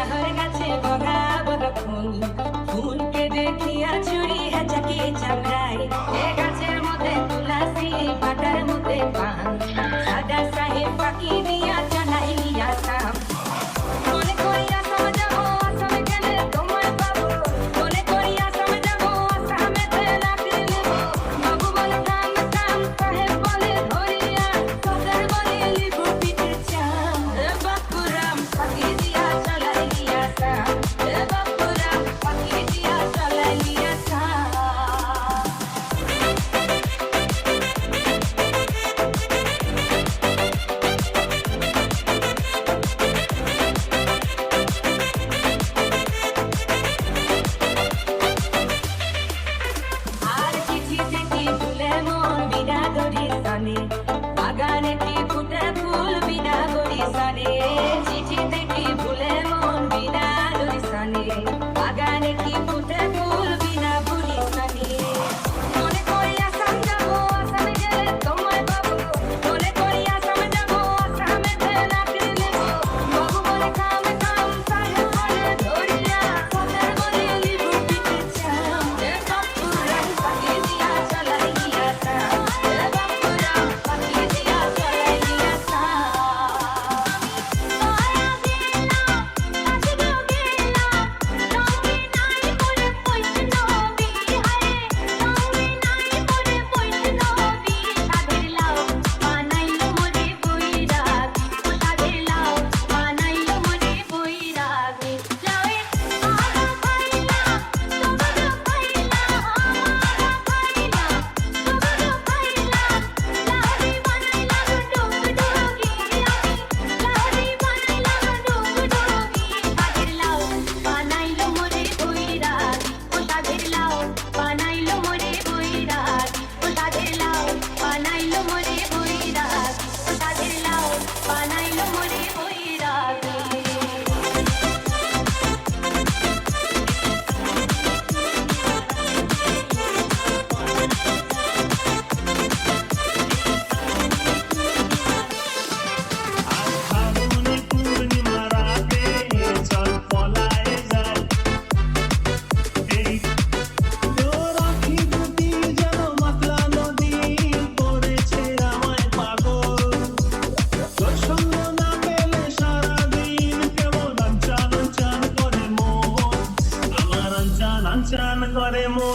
শহর গাছে বগা বগা ফুল ফুলকে দেখিয়া চুরি হাজাকে চামড়াই এ গাছের মধ্যে তুলসী পাতার মধ্যে পান দাদা সাহেব পাখি দিয়া জানাইয়া সাম মনে করি আসাম যাবো আসামে গেলে তোমায় পাবো মনে করি আসাম যাবো আসামেতে লাকড়ি নেব বাবু বলে কাম কাম সাহেব বলে ধরিয়া সদর বলে লিবু পিঠে চাম এ বাপুরাম পাখি দিয়া চালাইয়া সাম এ বাপুরাম পাখি দিয়া চালাইয়া সাম আর চিঠি চিঠি ফুলে মন বিনা গরি সনে বাগানে কি ফুটে ফুল বিনা গরি সনে চিঠি চিঠি ফুলে মন বিনা গরি সনে বাগানে কি ফুটে ফুল বিনা গরি সনে মনে করি আসাম যাবো আসামে গেলে তোমায় পাবো মনে করি আসাম যাবো আসামেতে লাকড়ি নেব বাবু বলে কাম কাম সাহেব বলে ধরিয়া সদর বলে লিবু পিঠে চাম এ বাপুরাম পাখি দিয়া চালাইয়া সাম এ বাপুরাম পাখি দিয়া চালাইয়া সাম ফাল্গুনে পূর্ণিমার রাতে চল পলায়ে যাই এই রাখি দুটি যেন মাতলা নদী করেছে আমায় পাগল তোর সঙ্গ না পেলে সারাদিন কেমন আনচান আনচান করে মন আমার আনচান আনচান করে মন